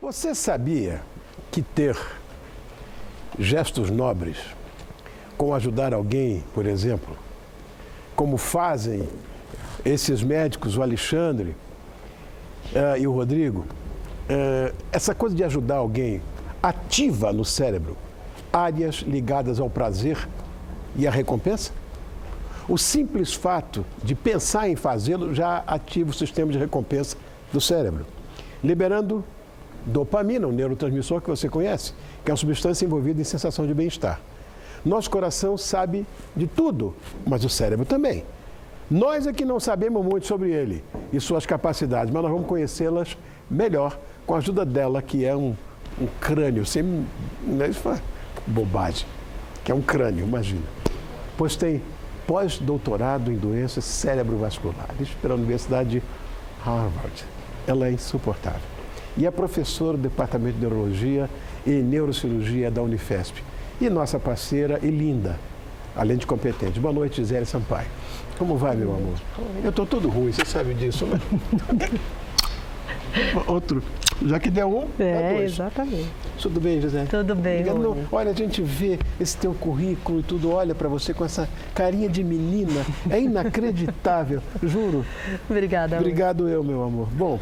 Você sabia que ter gestos nobres, como ajudar alguém, por exemplo, como fazem esses médicos, o Alexandre e o Rodrigo, essa coisa de ajudar alguém ativa no cérebro áreas ligadas ao prazer e à recompensa? O simples fato de pensar em fazê-lo já ativa o sistema de recompensa do cérebro, liberando dopamina, um neurotransmissor que você conhece, que é uma substância envolvida em sensação de bem-estar. Nosso coração sabe de tudo, mas o cérebro também. Nós é que não sabemos muito sobre ele e suas capacidades, mas nós vamos conhecê-las melhor com a ajuda dela, que é um crânio, sem bobagem, que é um crânio, imagina. Pois tem pós-doutorado em doenças cerebrovasculares pela Universidade de Harvard. Ela é insuportável. E é professora do Departamento de Neurologia e Neurocirurgia da Unifesp. E nossa parceira e linda, além de competente. Boa noite, Gisele Sampaio. Como vai, meu amor? Eu estou todo ruim, você sabe disso, né? Outro. Já que deu um, dá dois. Exatamente. Tudo bem, Gisele? Tudo bem, Rony. Olha, a gente vê esse teu currículo e tudo, olha para você com essa carinha de menina. É inacreditável, juro. Obrigada. Obrigado eu, meu amor. Bom,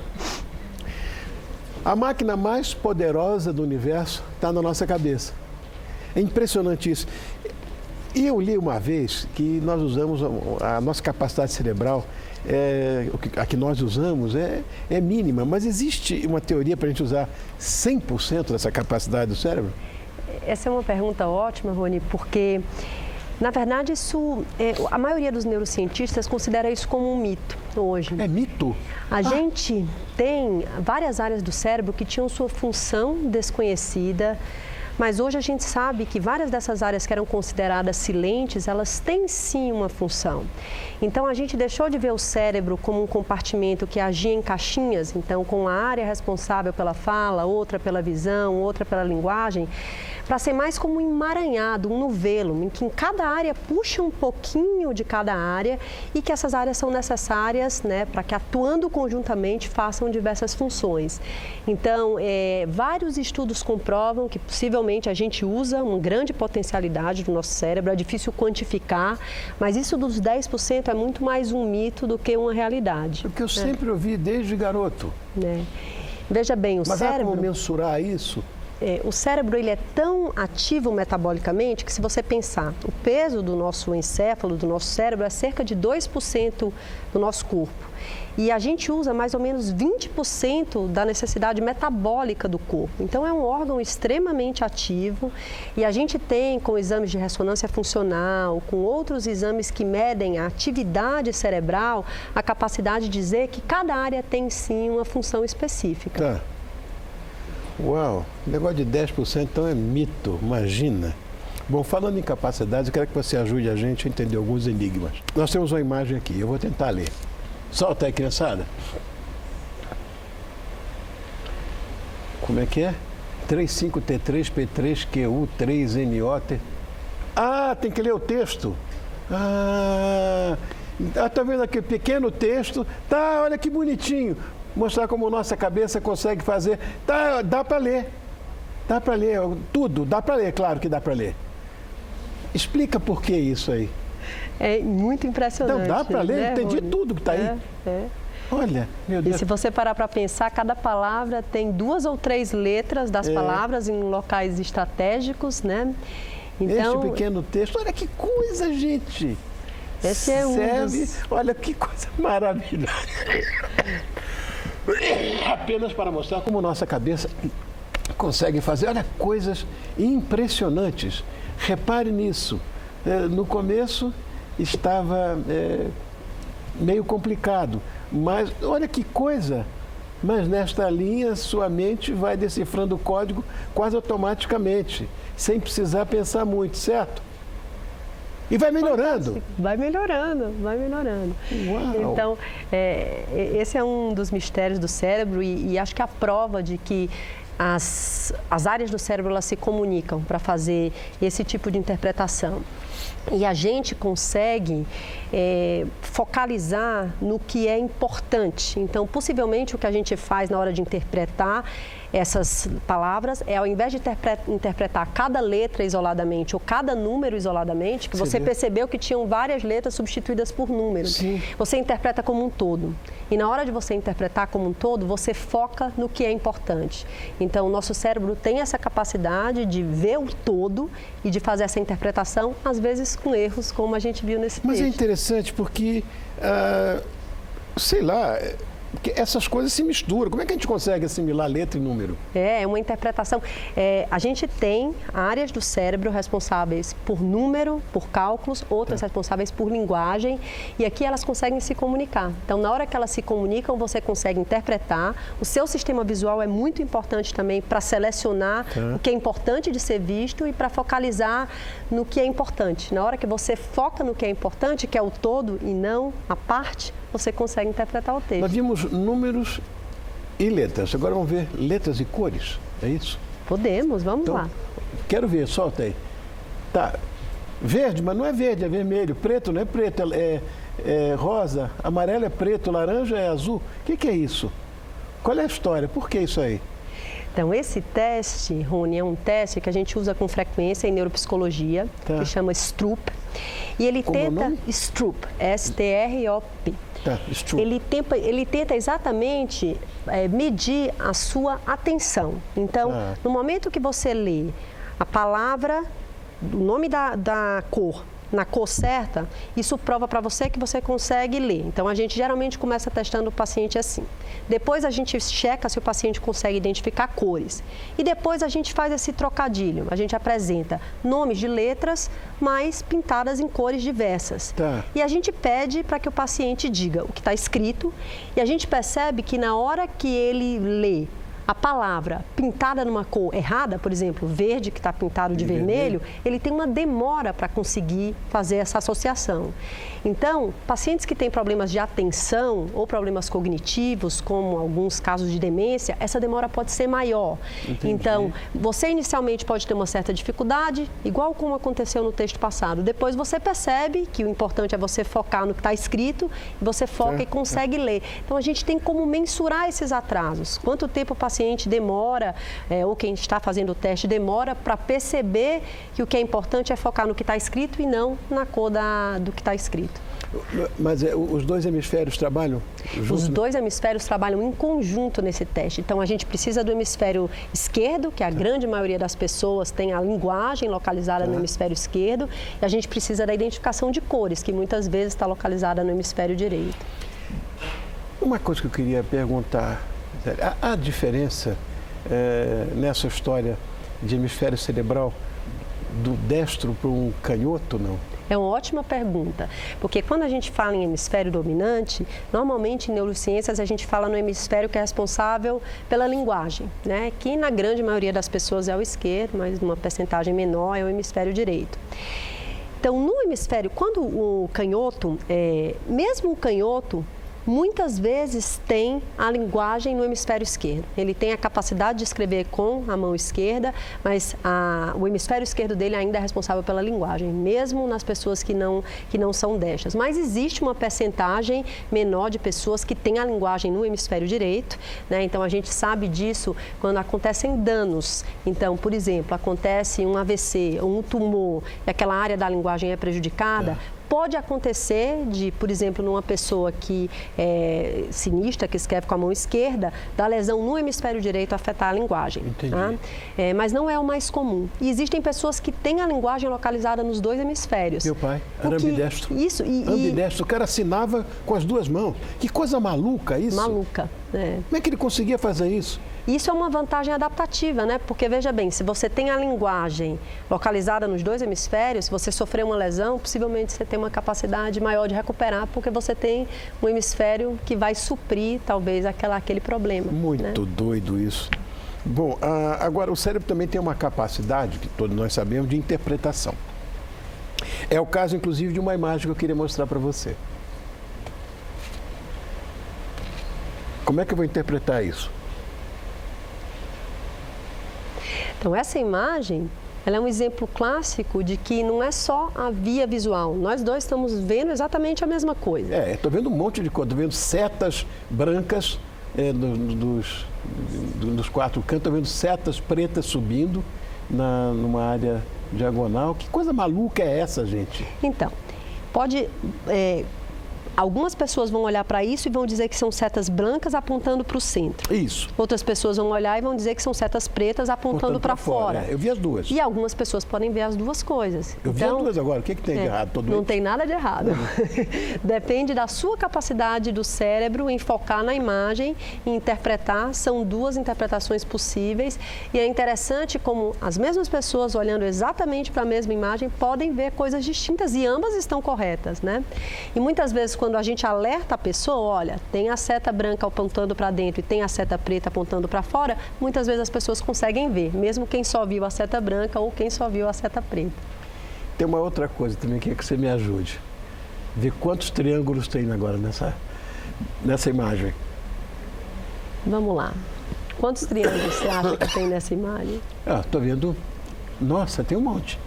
a máquina mais poderosa do universo está na nossa cabeça. É impressionante isso. E eu li uma vez que nós usamos, a nossa capacidade cerebral, a que nós usamos é mínima, mas existe uma teoria para a gente usar 100% dessa capacidade do cérebro? Essa é uma pergunta ótima, Rony, porque, na verdade, a maioria dos neurocientistas considera isso como um mito hoje. É mito? A gente tem várias áreas do cérebro que tinham sua função desconhecida, mas hoje a gente sabe que várias dessas áreas que eram consideradas silentes, elas têm sim uma função. Então a gente deixou de ver o cérebro como um compartimento que agia em caixinhas, então com a área responsável pela fala, outra pela visão, outra pela linguagem, para ser mais como um emaranhado, um novelo, em que em cada área puxa um pouquinho de cada área e que essas áreas são necessárias, né, para que atuando conjuntamente façam diversas funções. Então, vários estudos comprovam que possivelmente a gente usa uma grande potencialidade do nosso cérebro, é difícil quantificar, mas isso dos 10% é muito mais um mito do que uma realidade. Porque eu sempre ouvi desde garoto. Veja bem, o cérebro... Mas há como mensurar isso? O cérebro ele é tão ativo metabolicamente que, se você pensar, o peso do nosso encéfalo, do nosso cérebro, é cerca de 2% do nosso corpo. E a gente usa mais ou menos 20% da necessidade metabólica do corpo. Então, é um órgão extremamente ativo e a gente tem, com exames de ressonância funcional, com outros exames que medem a atividade cerebral, a capacidade de dizer que cada área tem, sim, uma função específica. Tá. Uau, o negócio de 10% então é mito, imagina. Bom, falando em capacidades, eu quero que você ajude a gente a entender alguns enigmas. Nós temos uma imagem aqui, eu vou tentar ler. Solta aí, criançada. Como é que é? 35T3P3QU3NOT. Ah, tem que ler o texto. Tá vendo aqui, pequeno texto. Tá, olha que bonitinho. Mostrar como nossa cabeça consegue fazer. Tá, dá para ler. Dá para ler tudo. Dá para ler, claro que dá para ler. Explica por que isso aí. É muito impressionante. Não, dá para ler, né, entendi tudo que está aí. Olha, meu Deus. E se você parar para pensar, cada palavra tem 2 ou 3 letras das palavras em locais estratégicos, né? Então, este pequeno texto, olha que coisa, gente. Esse é Olha que coisa maravilhosa. Apenas para mostrar como nossa cabeça consegue fazer, olha, coisas impressionantes. Repare nisso. No começo estava meio complicado, mas olha que coisa. Mas nesta linha sua mente vai decifrando o código quase automaticamente, sem precisar pensar muito, certo? E vai melhorando. Vai melhorando, vai melhorando. Uau. Então, esse é um dos mistérios do cérebro e acho que a prova de que as áreas do cérebro elas se comunicam para fazer esse tipo de interpretação. E a gente consegue focalizar no que é importante. Então, possivelmente, o que a gente faz na hora de interpretar essas palavras é, ao invés de interpretar cada letra isoladamente ou cada número isoladamente, que você percebeu que tinham várias letras substituídas por números. Sim. Você interpreta como um todo. E na hora de você interpretar como um todo, você foca no que é importante. Então, o nosso cérebro tem essa capacidade de ver o todo e de fazer essa interpretação, às vezes com erros, como a gente viu nesse texto. Mas é interessante porque, sei lá, essas coisas se misturam. Como é que a gente consegue assimilar letra e número? É uma interpretação. A gente tem áreas do cérebro responsáveis por número, por cálculos, outras responsáveis por linguagem, e aqui elas conseguem se comunicar. Então, na hora que elas se comunicam, você consegue interpretar. O seu sistema visual é muito importante também para selecionar o que é importante de ser visto e para focalizar no que é importante. Na hora que você foca no que é importante, que é o todo e não a parte, você consegue interpretar o texto. Nós vimos números e letras. Agora vamos ver letras e cores. É isso? Podemos, vamos lá. Quero ver, solta aí. Tá. Verde, mas não é verde, é vermelho. Preto não é preto, é rosa. Amarelo é preto, laranja é azul. O que é isso? Qual é a história? Por que isso aí? Então, esse teste, Rony, é um teste que a gente usa com frequência em neuropsicologia, que chama Stroop. E ele tenta... Stroop, S-T-R-O-P. Ele tenta exatamente medir a sua atenção. Então, no momento que você lê a palavra, o nome da cor, na cor certa, isso prova para você que você consegue ler. Então, a gente geralmente começa testando o paciente assim. Depois, a gente checa se o paciente consegue identificar cores. E depois, a gente faz esse trocadilho. A gente apresenta nomes de letras, mas pintadas em cores diversas. E a gente pede para que o paciente diga o que está escrito. E a gente percebe que na hora que ele lê a palavra pintada numa cor errada, por exemplo, verde que está pintado de vermelho, ele tem uma demora para conseguir fazer essa associação. Então, pacientes que têm problemas de atenção ou problemas cognitivos, como alguns casos de demência, essa demora pode ser maior. Então, você inicialmente pode ter uma certa dificuldade, igual como aconteceu no texto passado. Depois você percebe que o importante é você focar no que está escrito, você foca e consegue ler. Então, a gente tem como mensurar esses atrasos. Quanto tempo o paciente demora, ou quem está fazendo o teste demora, para perceber que o que é importante é focar no que está escrito e não na cor do que está escrito. Mas os dois hemisférios trabalham juntos? Os dois hemisférios trabalham em conjunto nesse teste. Então, a gente precisa do hemisfério esquerdo, que a grande maioria das pessoas tem a linguagem localizada no hemisfério esquerdo, e a gente precisa da identificação de cores, que muitas vezes está localizada no hemisfério direito. Uma coisa que eu queria perguntar, há diferença nessa história de hemisfério cerebral do destro para um canhoto, não? É uma ótima pergunta, porque quando a gente fala em hemisfério dominante, normalmente em neurociências a gente fala no hemisfério que é responsável pela linguagem, né? Que na grande maioria das pessoas é o esquerdo, mas numa percentagem menor é o hemisfério direito. Então, no hemisfério, quando o canhoto, mesmo o canhoto, muitas vezes tem a linguagem no hemisfério esquerdo. Ele tem a capacidade de escrever com a mão esquerda, mas o hemisfério esquerdo dele ainda é responsável pela linguagem, mesmo nas pessoas que não são destras. Mas existe uma percentagem menor de pessoas que têm a linguagem no hemisfério direito, né? Então, a gente sabe disso quando acontecem danos. Então, por exemplo, acontece um AVC ou um tumor e aquela área da linguagem é prejudicada, pode acontecer de, por exemplo, numa pessoa que é sinistra, que escreve com a mão esquerda, da lesão no hemisfério direito afetar a linguagem. Tá? Mas não é o mais comum. E existem pessoas que têm a linguagem localizada nos dois hemisférios. Meu pai era ambidestro. Isso. Ambidestro, o cara assinava com as duas mãos. Que coisa maluca isso. Maluca. Como é que ele conseguia fazer isso? Isso é uma vantagem adaptativa, né? Porque, veja bem, se você tem a linguagem localizada nos dois hemisférios, se você sofrer uma lesão, possivelmente você tem uma capacidade maior de recuperar, porque você tem um hemisfério que vai suprir, talvez, aquele problema. Muito doido isso. Bom, agora, o cérebro também tem uma capacidade, que todos nós sabemos, de interpretação. É o caso, inclusive, de uma imagem que eu queria mostrar para você. Como é que eu vou interpretar isso? Então, essa imagem, ela é um exemplo clássico de que não é só a via visual. Nós dois estamos vendo exatamente a mesma coisa. Estou vendo um monte de coisa. Estou vendo setas brancas dos quatro cantos, estou vendo setas pretas subindo numa área diagonal. Que coisa maluca é essa, gente? Então, algumas pessoas vão olhar para isso e vão dizer que são setas brancas apontando para o centro. Isso. Outras pessoas vão olhar e vão dizer que são setas pretas apontando para fora. Eu vi as duas. E algumas pessoas podem ver as duas coisas. Eu vi as duas agora. O que tem de errado? Não tem nada de errado. Depende da sua capacidade do cérebro em focar na imagem e interpretar. São duas interpretações possíveis. E é interessante como as mesmas pessoas olhando exatamente para a mesma imagem podem ver coisas distintas e ambas estão corretas, né? E muitas vezes quando a gente alerta a pessoa, olha, tem a seta branca apontando para dentro e tem a seta preta apontando para fora, muitas vezes as pessoas conseguem ver, mesmo quem só viu a seta branca ou quem só viu a seta preta. Tem uma outra coisa também que é que você me ajude. Ver quantos triângulos tem agora nessa imagem. Vamos lá. Quantos triângulos você acha que tem nessa imagem? Estou vendo. Nossa, tem um monte.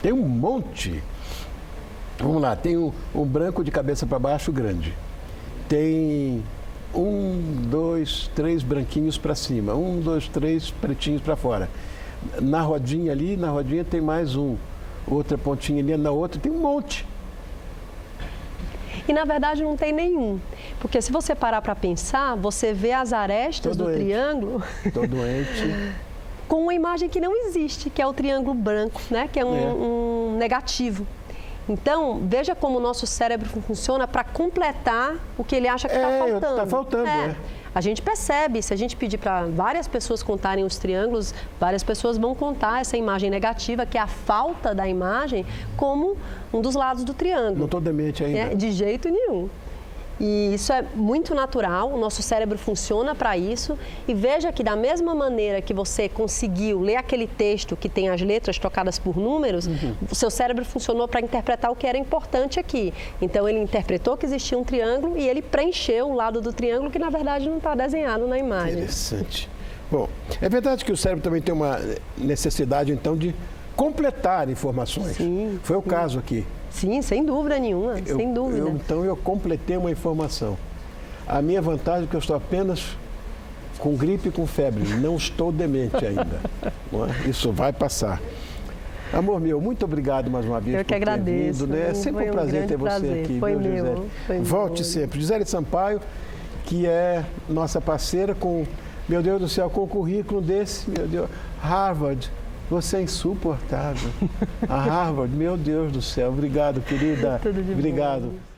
Tem um monte. Vamos lá, tem um branco de cabeça para baixo grande. Tem 1, 2, 3 branquinhos para cima. 1, 2, 3 pretinhos para fora. Na rodinha ali, tem mais um. Outra pontinha ali, na outra tem um monte. E na verdade não tem nenhum. Porque se você parar para pensar, você vê as arestas do triângulo. Estou doente. Com uma imagem que não existe, que é o triângulo branco, né? Que é um negativo. Então, veja como o nosso cérebro funciona para completar o que ele acha que está faltando. Está faltando, A gente percebe, se a gente pedir para várias pessoas contarem os triângulos, várias pessoas vão contar essa imagem negativa, que é a falta da imagem, como um dos lados do triângulo. Não estou demente ainda. De jeito nenhum. E isso é muito natural, o nosso cérebro funciona para isso. E veja que da mesma maneira que você conseguiu ler aquele texto que tem as letras trocadas por números, o seu cérebro funcionou para interpretar o que era importante aqui. Então ele interpretou que existia um triângulo e ele preencheu o lado do triângulo que na verdade não está desenhado na imagem. Interessante. Bom, é verdade que o cérebro também tem uma necessidade então de completar informações. Sim, Foi o caso aqui. Sim, sem dúvida nenhuma, sem dúvida. Então eu completei uma informação. A minha vantagem é que eu estou apenas com gripe e com febre, não estou demente ainda. Não é? Isso vai passar. Amor meu, muito obrigado mais uma vez. Eu que agradeço. Vindo, né? É sempre um prazer ter você aqui. Foi viu, meu. Gisele? Foi Volte sempre. Gisele Sampaio, que é nossa parceira com, meu Deus do céu, com o currículo desse, meu Deus, Harvard. Você é insuportável. A Harvard, meu Deus do céu. Obrigado, querida. Tudo de Obrigado. bom.